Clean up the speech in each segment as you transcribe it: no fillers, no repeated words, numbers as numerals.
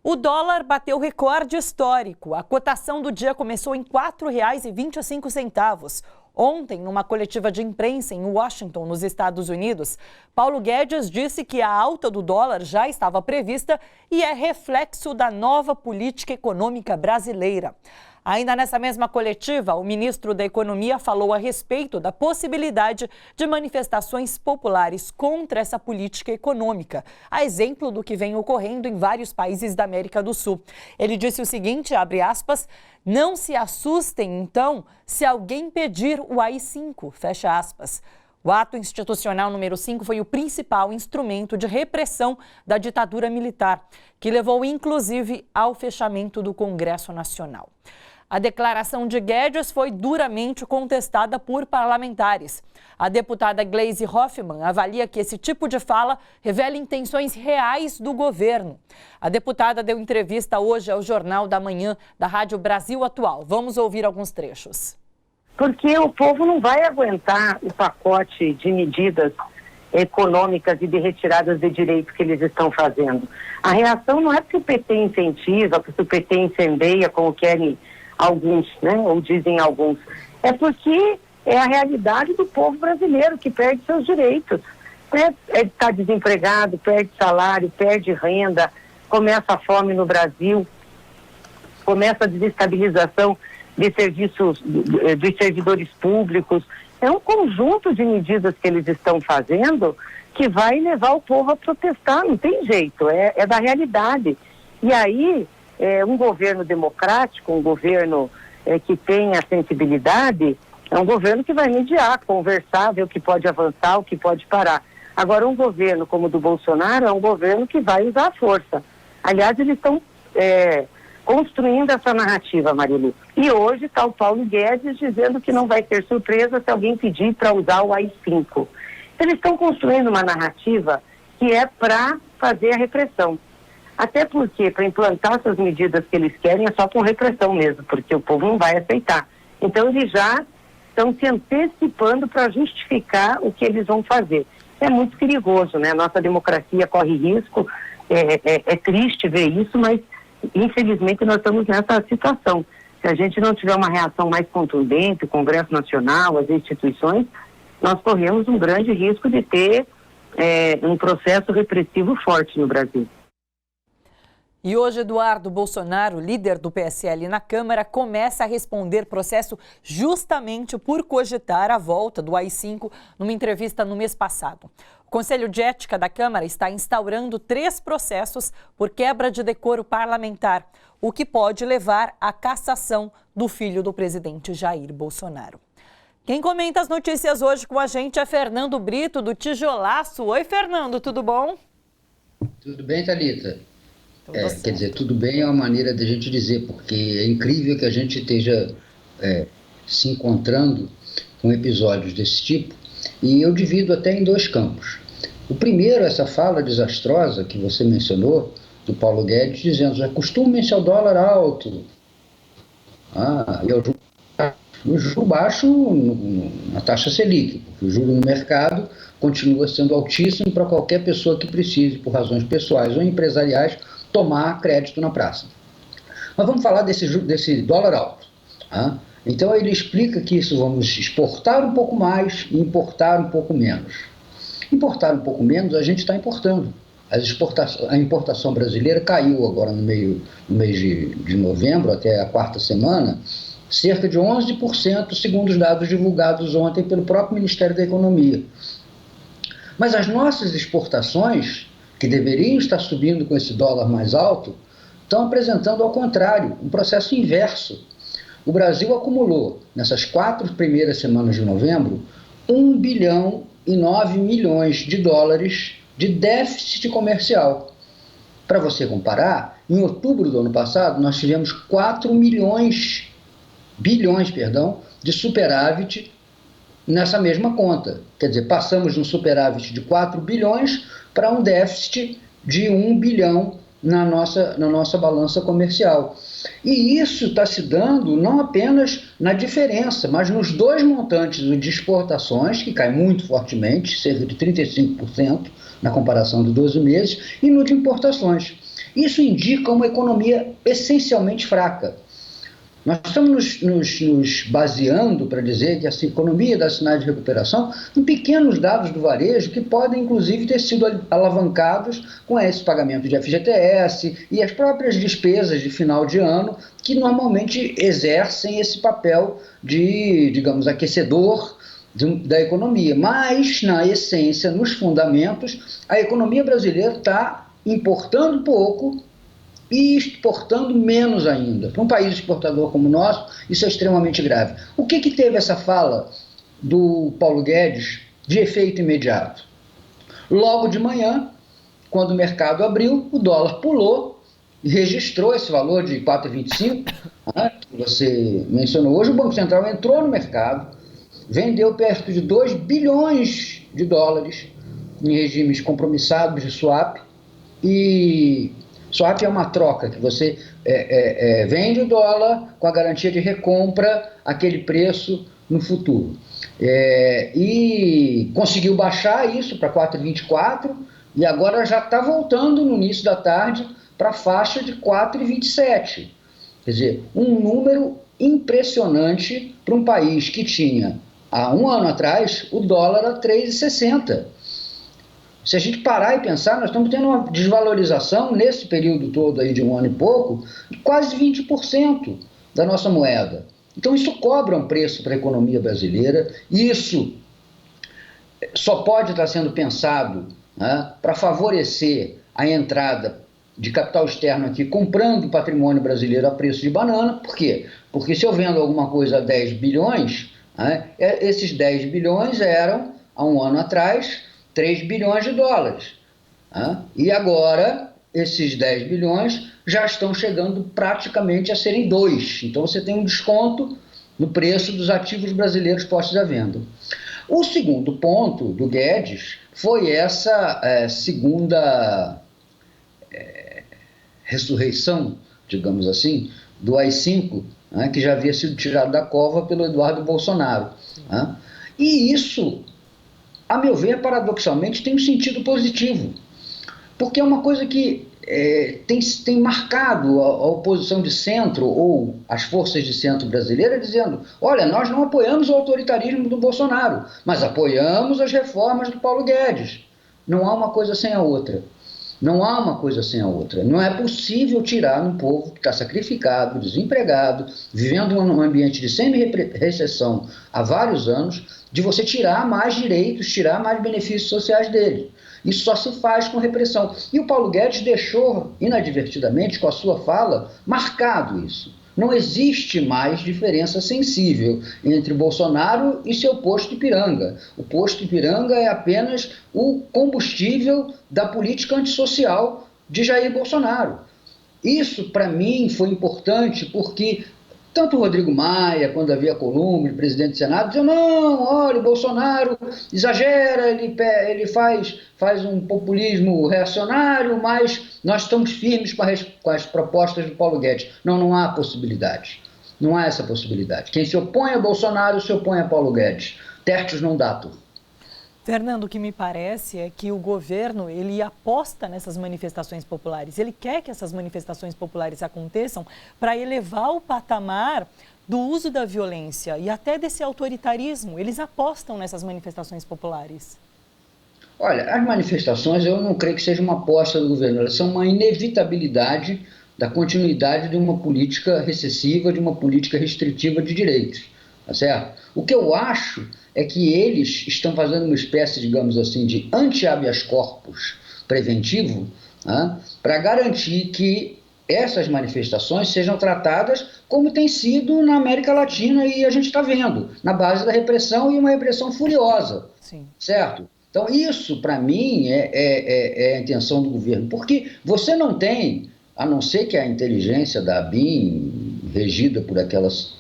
O dólar bateu recorde histórico. A cotação do dia começou em R$ 4,25. Ontem, numa coletiva de imprensa em Washington, nos Estados Unidos, Paulo Guedes disse que a alta do dólar já estava prevista e é reflexo da nova política econômica brasileira. Ainda nessa mesma coletiva, o ministro da Economia falou a respeito da possibilidade de manifestações populares contra essa política econômica, a exemplo do que vem ocorrendo em vários países da América do Sul. Ele disse o seguinte, abre aspas, não se assustem, então, se alguém pedir o AI-5, fecha aspas. O ato institucional número 5 foi o principal instrumento de repressão da ditadura militar, que levou inclusive ao fechamento do Congresso Nacional. A declaração de Guedes foi duramente contestada por parlamentares. A deputada Gleisi Hoffmann avalia que esse tipo de fala revela intenções reais do governo. A deputada deu entrevista hoje ao Jornal da Manhã da Rádio Brasil Atual. Vamos ouvir alguns trechos. Porque o povo não vai aguentar o pacote de medidas econômicas e de retiradas de direitos que eles estão fazendo. A reação não é porque o PT incentiva, porque o PT incendeia, como querem alguns, né, ou dizem alguns. É porque é a realidade do povo brasileiro que perde seus direitos. Está desempregado, perde salário, perde renda, começa a fome no Brasil, começa a desestabilização de serviços, dos servidores públicos. É um conjunto de medidas que eles estão fazendo que vai levar o povo a protestar, não tem jeito, é da realidade. E aí, um governo democrático, um governo que tem a sensibilidade, é um governo que vai mediar, conversar, ver o que pode avançar, o que pode parar. Agora, um governo como o do Bolsonaro é um governo que vai usar a força. Aliás, eles estão construindo essa narrativa, Marilu. E hoje está o Paulo Guedes dizendo que não vai ter surpresa se alguém pedir para usar o AI-5. Eles estão construindo uma narrativa que é para fazer a repressão. Até porque, para implantar essas medidas que eles querem, é só com repressão mesmo, porque o povo não vai aceitar. Então, eles já estão se antecipando para justificar o que eles vão fazer. É muito perigoso, né? A nossa democracia corre risco, é triste ver isso, mas, infelizmente, nós estamos nessa situação. Se a gente não tiver uma reação mais contundente, o Congresso Nacional, as instituições, nós corremos um grande risco de ter um processo repressivo forte no Brasil. E hoje, Eduardo Bolsonaro, líder do PSL na Câmara, começa a responder processo justamente por cogitar a volta do AI-5 numa entrevista no mês passado. O Conselho de Ética da Câmara está instaurando 3 processos por quebra de decoro parlamentar, o que pode levar à cassação do filho do presidente Jair Bolsonaro. Quem comenta as notícias hoje com a gente é Fernando Brito, do Tijolaço. Oi, Fernando, tudo bom? Tudo bem, Thalita? Quer dizer, tudo bem é uma maneira de a gente dizer, porque é incrível que a gente esteja se encontrando com episódios desse tipo, e eu divido até em 2 campos. O primeiro, essa fala desastrosa que você mencionou, do Paulo Guedes, dizendo, acostumem-se ao dólar alto, e ao juro baixo na taxa Selic, porque o juro no mercado continua sendo altíssimo para qualquer pessoa que precise, por razões pessoais ou empresariais, tomar crédito na praça. Mas vamos falar desse dólar alto. Então ele explica que isso vamos exportar um pouco mais e importar um pouco menos. Importar um pouco menos a gente está importando. A importação brasileira caiu agora no mês de novembro, até a 4ª semana, cerca de 11%, segundo os dados divulgados ontem pelo próprio Ministério da Economia. Mas as nossas exportações, que deveriam estar subindo com esse dólar mais alto, estão apresentando ao contrário, um processo inverso. O Brasil acumulou, nessas 4 primeiras semanas de novembro, 1 bilhão e 9 milhões de dólares de déficit comercial. Para você comparar, em outubro do ano passado, nós tivemos 4 bilhões de superávit nessa mesma conta. Quer dizer, passamos de um superávit de 4 bilhões para um déficit de 1 bilhão na nossa balança comercial. E isso está se dando não apenas na diferença, mas nos 2 montantes, o de exportações, que cai muito fortemente, cerca de 35% na comparação de 12 meses, e no de importações. Isso indica uma economia essencialmente fraca. Nós estamos nos baseando para dizer que essa economia dá sinais de recuperação em pequenos dados do varejo que podem, inclusive, ter sido alavancados com esse pagamento de FGTS e as próprias despesas de final de ano, que normalmente exercem esse papel de, digamos, aquecedor da economia. Mas, na essência, nos fundamentos, a economia brasileira está importando pouco e exportando menos ainda. Para um país exportador como o nosso, isso é extremamente grave. O que teve essa fala do Paulo Guedes de efeito imediato? Logo de manhã, quando o mercado abriu, o dólar pulou e registrou esse valor de 4,25, que você mencionou. Hoje o Banco Central entrou no mercado, vendeu perto de 2 bilhões de dólares em regimes compromissados de swap, e swap é uma troca, que você vende o dólar com a garantia de recompra aquele preço no futuro. E conseguiu baixar isso para 4,24 e agora já está voltando no início da tarde para a faixa de 4,27. Quer dizer, um número impressionante para um país que tinha, há um ano atrás, o dólar a 3,60. Se a gente parar e pensar, nós estamos tendo uma desvalorização nesse período todo aí de um ano e pouco, de quase 20% da nossa moeda. Então isso cobra um preço para a economia brasileira, e isso só pode estar sendo pensado, né, para favorecer a entrada de capital externo aqui comprando patrimônio brasileiro a preço de banana. Por quê? Porque se eu vendo alguma coisa a 10 bilhões, né, esses 10 bilhões eram, há um ano atrás, 3 bilhões de dólares. E agora, esses 10 bilhões já estão chegando praticamente a serem 2. Então, você tem um desconto no preço dos ativos brasileiros postos à venda. O segundo ponto do Guedes foi essa segunda ressurreição, digamos assim, do AI-5, que já havia sido tirado da cova pelo Eduardo Bolsonaro. E isso, a meu ver, paradoxalmente, tem um sentido positivo, porque é uma coisa que tem marcado a oposição de centro ou as forças de centro brasileiras, dizendo: olha, nós não apoiamos o autoritarismo do Bolsonaro, mas apoiamos as reformas do Paulo Guedes. Não há uma coisa sem a outra. Não há uma coisa sem a outra. Não é possível tirar um povo que está sacrificado, desempregado, vivendo num ambiente de semi-recessão há vários anos, de você tirar mais direitos, tirar mais benefícios sociais dele. Isso só se faz com repressão. E o Paulo Guedes deixou, inadvertidamente, com a sua fala, marcado isso. Não existe mais diferença sensível entre Bolsonaro e seu posto Ipiranga. O posto Ipiranga é apenas o combustível da política antissocial de Jair Bolsonaro. Isso, para mim, foi importante porque tanto o Rodrigo Maia, quando havia Alcolumbre, presidente do Senado, diziam: não, olha, o Bolsonaro exagera, ele faz um populismo reacionário, mas nós estamos firmes com as propostas do Paulo Guedes. Não há possibilidade. Não há essa possibilidade. Quem se opõe a Bolsonaro se opõe a Paulo Guedes. Tertius non datur. Fernando, o que me parece é que o governo, ele aposta nessas manifestações populares. Ele quer que essas manifestações populares aconteçam para elevar o patamar do uso da violência e até desse autoritarismo. Eles apostam nessas manifestações populares. Olha, as manifestações eu não creio que seja uma aposta do governo. Elas são uma inevitabilidade da continuidade de uma política recessiva, de uma política restritiva de direitos. Tá certo? O que eu acho é que eles estão fazendo uma espécie, digamos assim, de anti-habeas corpus preventivo, para garantir que essas manifestações sejam tratadas como tem sido na América Latina, e a gente está vendo, na base da repressão, e uma repressão furiosa. Sim. Certo? Então isso, para mim, é a intenção do governo, porque você não tem, a não ser que a inteligência da ABIN, regida por aquelas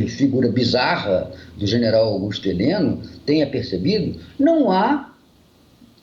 figura bizarra do general Augusto Heleno, tenha percebido, não há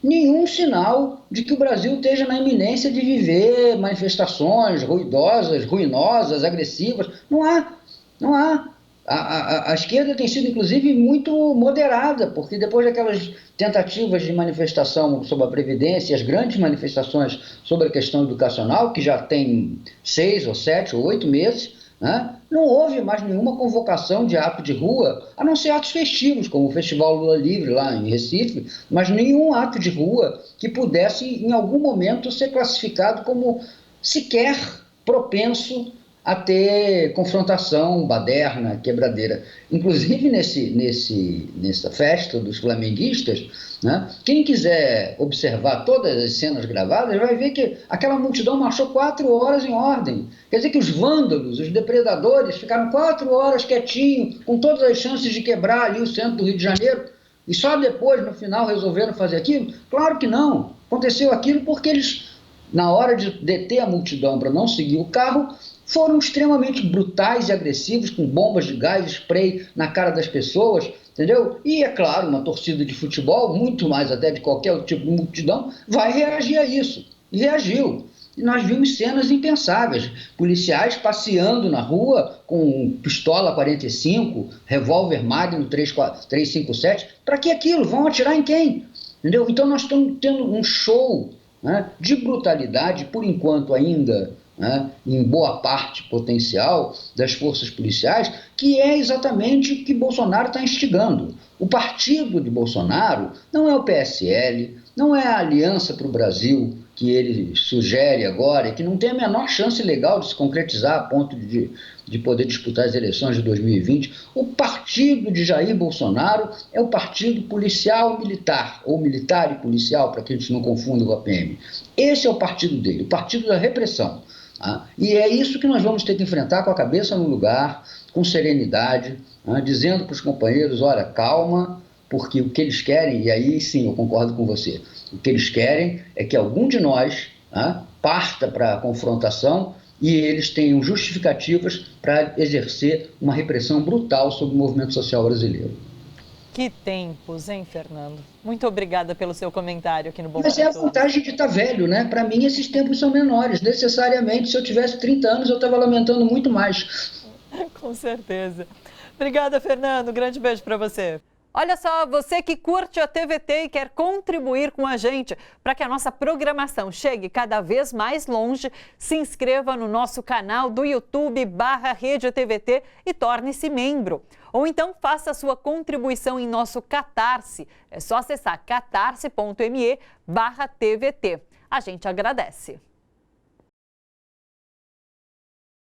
nenhum sinal de que o Brasil esteja na iminência de viver manifestações ruidosas, ruinosas, agressivas. Não há. A esquerda tem sido, inclusive, muito moderada, porque depois daquelas tentativas de manifestação sobre a Previdência, as grandes manifestações sobre a questão educacional, que já tem 6 ou 7 ou 8 meses, né, não houve mais nenhuma convocação de ato de rua, a não ser atos festivos, como o Festival Lula Livre lá em Recife, mas nenhum ato de rua que pudesse, em algum momento, ser classificado como sequer propenso a ter confrontação, baderna, quebradeira. Inclusive, nessa festa dos flamenguistas, né, quem quiser observar todas as cenas gravadas vai ver que aquela multidão marchou 4 horas em ordem. Quer dizer que os vândalos, os depredadores, ficaram 4 horas quietinhos, com todas as chances de quebrar ali o centro do Rio de Janeiro, e só depois, no final, resolveram fazer aquilo? Claro que não. Aconteceu aquilo porque eles, na hora de deter a multidão para não seguir o carro, foram extremamente brutais e agressivos, com bombas de gás, spray na cara das pessoas, entendeu? E, é claro, uma torcida de futebol, muito mais até de qualquer tipo de multidão, vai reagir a isso. E reagiu. E nós vimos cenas impensáveis. Policiais passeando na rua com pistola 45, revólver Magnum 357. Para que aquilo? Vão atirar em quem? Entendeu? Então nós estamos tendo um show, né, de brutalidade, por enquanto ainda, né, em boa parte potencial das forças policiais, que é exatamente o que Bolsonaro está instigando. O partido de Bolsonaro não é o PSL, não é a Aliança para o Brasil que ele sugere agora, e que não tem a menor chance legal de se concretizar a ponto de poder disputar as eleições de 2020. O partido de Jair Bolsonaro é o partido policial-militar, ou militar e policial, para que a gente não confunda com a PM. Esse é o partido dele, o partido da repressão. Tá? E é isso que nós vamos ter que enfrentar com a cabeça no lugar, com serenidade, tá? Dizendo para os companheiros, olha, calma, porque o que eles querem, e aí sim eu concordo com você, o que eles querem é que algum de nós, tá, parta para a confrontação e eles tenham justificativas para exercer uma repressão brutal sobre o movimento social brasileiro. Que tempos, hein, Fernando? Muito obrigada pelo seu comentário aqui no Bom Mas Dia é a Todos. vantagem de estar velho, né? Para mim, esses tempos são menores. Necessariamente, se eu tivesse 30 anos, eu estava lamentando muito mais. Com certeza. Obrigada, Fernando. Grande beijo para você. Olha só, você que curte a TVT e quer contribuir com a gente para que a nossa programação chegue cada vez mais longe, se inscreva no nosso canal do YouTube/Rede TVT e torne-se membro. Ou então faça a sua contribuição em nosso Catarse. É só acessar catarse.me/TVT. A gente agradece.